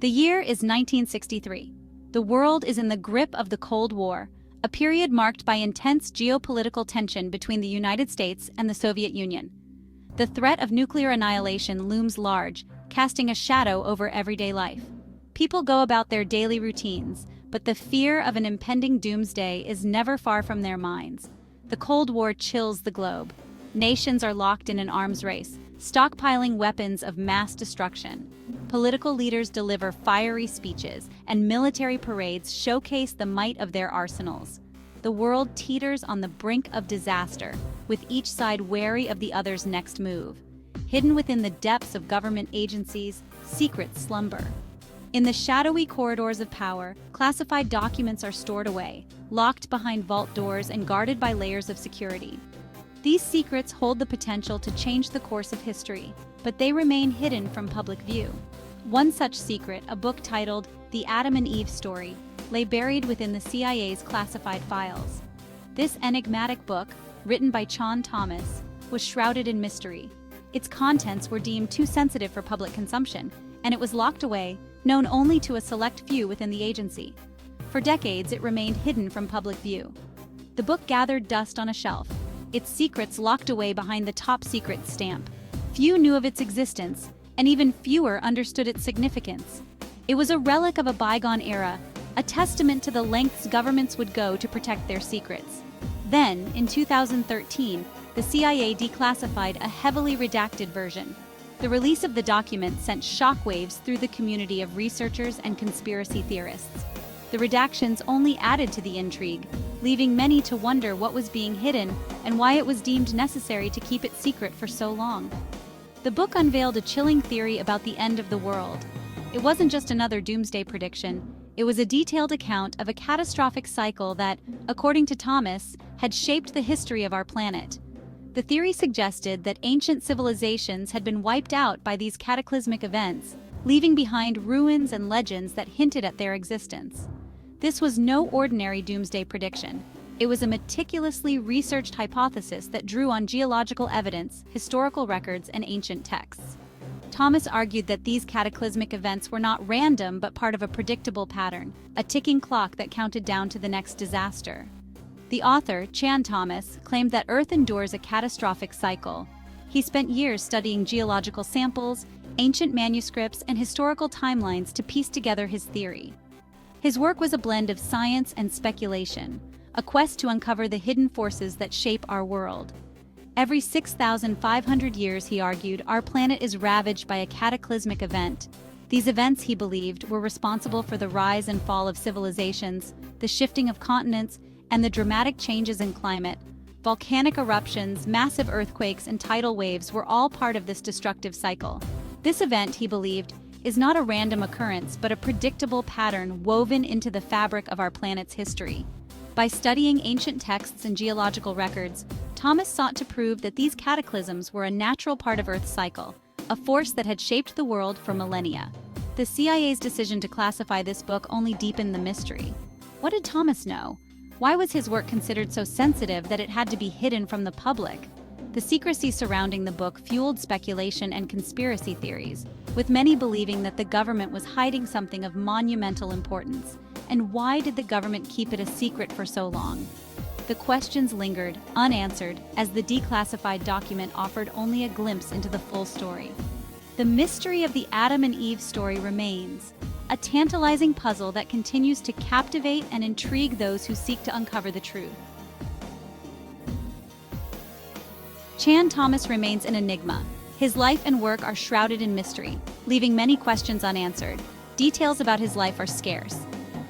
The year is 1963. The world is in the grip of the Cold War, a period marked by intense geopolitical tension between the United States and the Soviet Union. The threat of nuclear annihilation looms large, casting a shadow over everyday life. People go about their daily routines, but the fear of an impending doomsday is never far from their minds. The Cold War chills the globe. Nations are locked in an arms race, stockpiling weapons of mass destruction. Political leaders deliver fiery speeches, and military parades showcase the might of their arsenals. The world teeters on the brink of disaster, with each side wary of the other's next move. Hidden within the depths of government agencies, secrets slumber. In the shadowy corridors of power, classified documents are stored away, locked behind vault doors and guarded by layers of security. These secrets hold the potential to change the course of history, but they remain hidden from public view. One such secret, a book titled The Adam and Eve Story, lay buried within the CIA's classified files. This enigmatic book, written by Chan Thomas, was shrouded in mystery. Its contents were deemed too sensitive for public consumption, and it was locked away, known only to a select few within the agency. For decades, it remained hidden from public view. The book gathered dust on a shelf, its secrets locked away behind the top secret stamp. Few knew of its existence, and even fewer understood its significance. It was a relic of a bygone era, a testament to the lengths governments would go to protect their secrets. Then, in 2013, the CIA declassified a heavily redacted version. The release of the document sent shockwaves through the community of researchers and conspiracy theorists. The redactions only added to the intrigue, leaving many to wonder what was being hidden and why it was deemed necessary to keep it secret for so long. The book unveiled a chilling theory about the end of the world. It wasn't just another doomsday prediction, it was a detailed account of a catastrophic cycle that, according to Thomas, had shaped the history of our planet. The theory suggested that ancient civilizations had been wiped out by these cataclysmic events, leaving behind ruins and legends that hinted at their existence. This was no ordinary doomsday prediction. It was a meticulously researched hypothesis that drew on geological evidence, historical records, and ancient texts. Thomas argued that these cataclysmic events were not random but part of a predictable pattern, a ticking clock that counted down to the next disaster. The author, Chan Thomas, claimed that Earth endures a catastrophic cycle. He spent years studying geological samples, ancient manuscripts, and historical timelines to piece together his theory. His work was a blend of science and speculation, a quest to uncover the hidden forces that shape our world. Every 6,500 years, he argued, our planet is ravaged by a cataclysmic event. These events, he believed, were responsible for the rise and fall of civilizations, the shifting of continents, and the dramatic changes in climate. Volcanic eruptions, massive earthquakes, and tidal waves were all part of this destructive cycle. This event, he believed, is not a random occurrence, but a predictable pattern woven into the fabric of our planet's history. By studying ancient texts and geological records, Thomas sought to prove that these cataclysms were a natural part of Earth's cycle, a force that had shaped the world for millennia. The CIA's decision to classify this book only deepened the mystery. What did Thomas know? Why was his work considered so sensitive that it had to be hidden from the public? The secrecy surrounding the book fueled speculation and conspiracy theories, with many believing that the government was hiding something of monumental importance. And why did the government keep it a secret for so long? The questions lingered, unanswered, as the declassified document offered only a glimpse into the full story. The mystery of the Adam and Eve story remains, a tantalizing puzzle that continues to captivate and intrigue those who seek to uncover the truth. Chan Thomas remains an enigma. His life and work are shrouded in mystery, leaving many questions unanswered. Details about his life are scarce.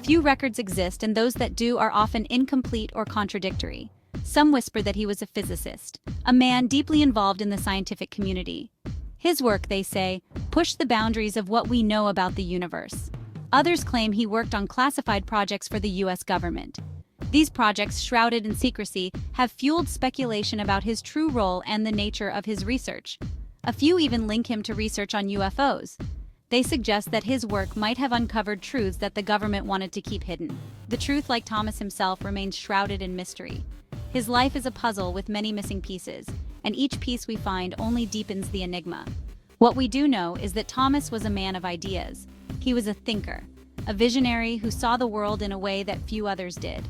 Few records exist, and those that do are often incomplete or contradictory. Some whisper that he was a physicist, a man deeply involved in the scientific community. His work, they say, pushed the boundaries of what we know about the universe. Others claim he worked on classified projects for the US government. These projects, shrouded in secrecy, have fueled speculation about his true role and the nature of his research. A few even link him to research on UFOs. They suggest that his work might have uncovered truths that the government wanted to keep hidden. The truth, like Thomas himself, remains shrouded in mystery. His life is a puzzle with many missing pieces, and each piece we find only deepens the enigma. What we do know is that Thomas was a man of ideas. He was a thinker, a visionary who saw the world in a way that few others did.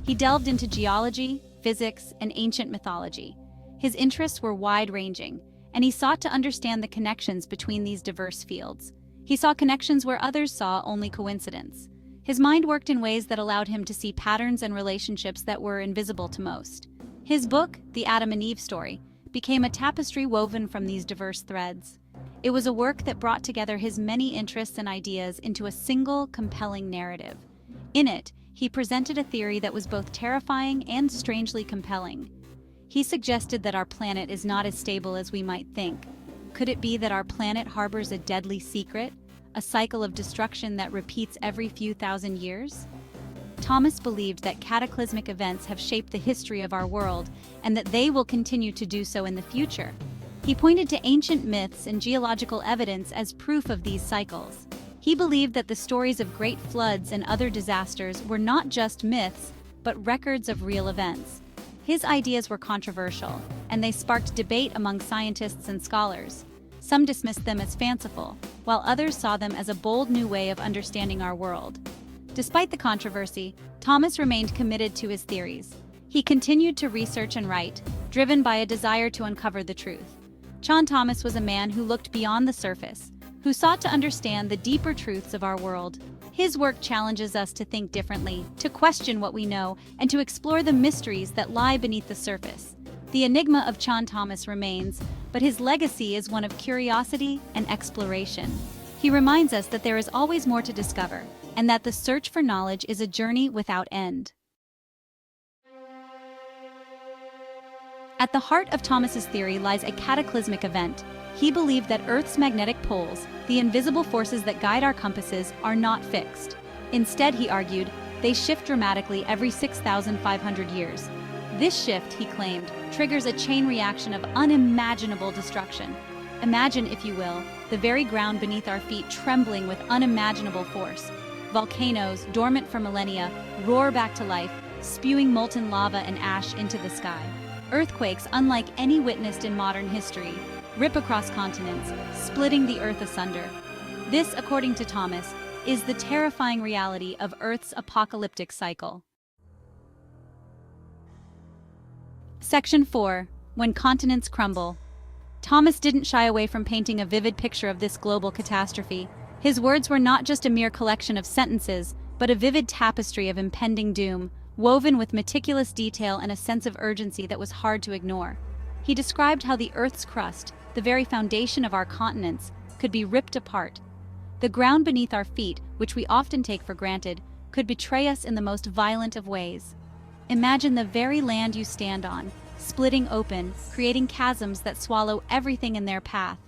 He delved into geology, physics, and ancient mythology. His interests were wide-ranging, and he sought to understand the connections between these diverse fields. He saw connections where others saw only coincidence. His mind worked in ways that allowed him to see patterns and relationships that were invisible to most. His book, The Adam and Eve Story, became a tapestry woven from these diverse threads. It was a work that brought together his many interests and ideas into a single, compelling narrative. In it, he presented a theory that was both terrifying and strangely compelling. He suggested that our planet is not as stable as we might think. Could it be that our planet harbors a deadly secret, a cycle of destruction that repeats every few thousand years? Thomas believed that cataclysmic events have shaped the history of our world and that they will continue to do so in the future. He pointed to ancient myths and geological evidence as proof of these cycles. He believed that the stories of great floods and other disasters were not just myths, but records of real events. His ideas were controversial, and they sparked debate among scientists and scholars. Some dismissed them as fanciful, while others saw them as a bold new way of understanding our world. Despite the controversy, Thomas remained committed to his theories. He continued to research and write, driven by a desire to uncover the truth. John Thomas was a man who looked beyond the surface, who sought to understand the deeper truths of our world. His work challenges us to think differently, to question what we know, and to explore the mysteries that lie beneath the surface. The enigma of John Thomas remains, but his legacy is one of curiosity and exploration. He reminds us that there is always more to discover, and that the search for knowledge is a journey without end. At the heart of Thomas's theory lies a cataclysmic event. He believed that Earth's magnetic poles, the invisible forces that guide our compasses, are not fixed. Instead, he argued, they shift dramatically every 6,500 years. This shift, he claimed, triggers a chain reaction of unimaginable destruction. Imagine, if you will, the very ground beneath our feet trembling with unimaginable force. Volcanoes, dormant for millennia, roar back to life, spewing molten lava and ash into the sky. Earthquakes, unlike any witnessed in modern history, rip across continents, splitting the Earth asunder. This, according to Thomas, is the terrifying reality of Earth's apocalyptic cycle. Section 4. When continents crumble. Thomas didn't shy away from painting a vivid picture of this global catastrophe. His words were not just a mere collection of sentences, but a vivid tapestry of impending doom, woven with meticulous detail and a sense of urgency that was hard to ignore. He described how the Earth's crust, the very foundation of our continents, could be ripped apart. The ground beneath our feet, which we often take for granted, could betray us in the most violent of ways. Imagine the very land you stand on, splitting open, creating chasms that swallow everything in their path.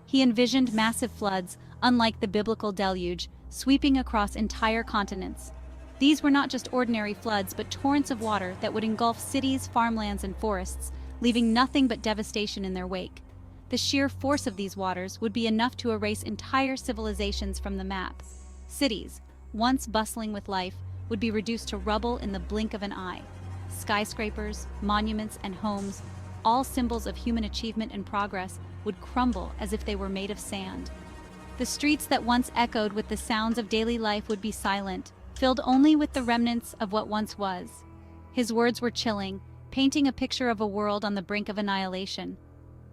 He envisioned massive floods, unlike the biblical deluge, sweeping across entire continents. These were not just ordinary floods, but torrents of water that would engulf cities, farmlands, and forests, leaving nothing but devastation in their wake. The sheer force of these waters would be enough to erase entire civilizations from the map. Cities, once bustling with life, would be reduced to rubble in the blink of an eye. Skyscrapers, monuments, and homes, all symbols of human achievement and progress, would crumble as if they were made of sand. The streets that once echoed with the sounds of daily life would be silent, filled only with the remnants of what once was. His words were chilling, painting a picture of a world on the brink of annihilation.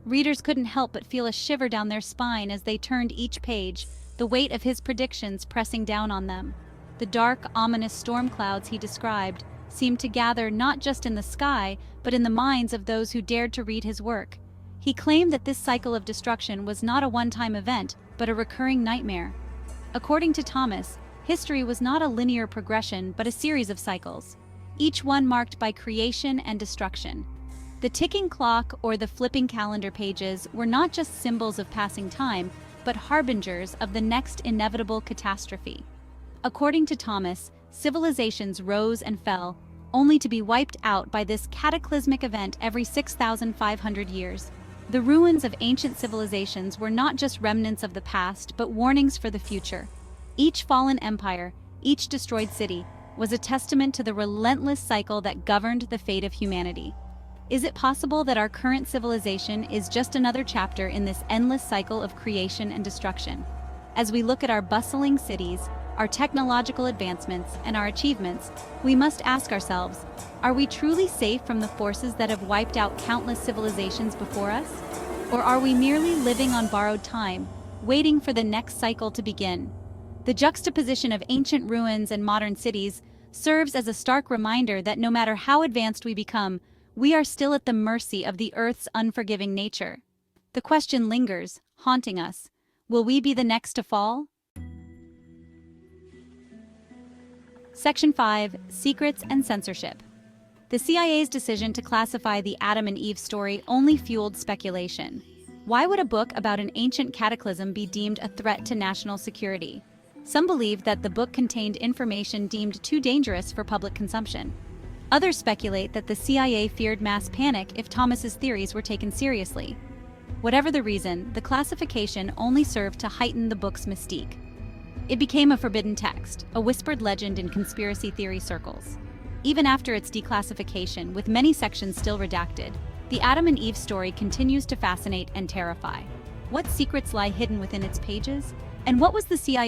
Readers couldn't help but feel a shiver down their spine as they turned each page, the weight of his predictions pressing down on them. The dark, ominous storm clouds he described seemed to gather not just in the sky, but in the minds of those who dared to read his work. He claimed that this cycle of destruction was not a one-time event, but a recurring nightmare. According to Thomas, history was not a linear progression, but a series of cycles, each one marked by creation and destruction. The ticking clock or the flipping calendar pages were not just symbols of passing time, but harbingers of the next inevitable catastrophe. According to Thomas, civilizations rose and fell, only to be wiped out by this cataclysmic event every 6,500 years. The ruins of ancient civilizations were not just remnants of the past, but warnings for the future. Each fallen empire, each destroyed city, was a testament to the relentless cycle that governed the fate of humanity. Is it possible that our current civilization is just another chapter in this endless cycle of creation and destruction? As we look at our bustling cities, our technological advancements, and our achievements, we must ask ourselves, are we truly safe from the forces that have wiped out countless civilizations before us? Or are we merely living on borrowed time, waiting for the next cycle to begin? The juxtaposition of ancient ruins and modern cities serves as a stark reminder that no matter how advanced we become, we are still at the mercy of the Earth's unforgiving nature. The question lingers, haunting us. Will we be the next to fall? Section 5. Secrets and Censorship. The CIA's decision to classify the Adam and Eve story only fueled speculation. Why would a book about an ancient cataclysm be deemed a threat to national security? Some believed that the book contained information deemed too dangerous for public consumption. Others speculate that the CIA feared mass panic if Thomas's theories were taken seriously. Whatever the reason, the classification only served to heighten the book's mystique. It became a forbidden text, a whispered legend in conspiracy theory circles. Even after its declassification, with many sections still redacted, the Adam and Eve story continues to fascinate and terrify. What secrets lie hidden within its pages? And what was the CIA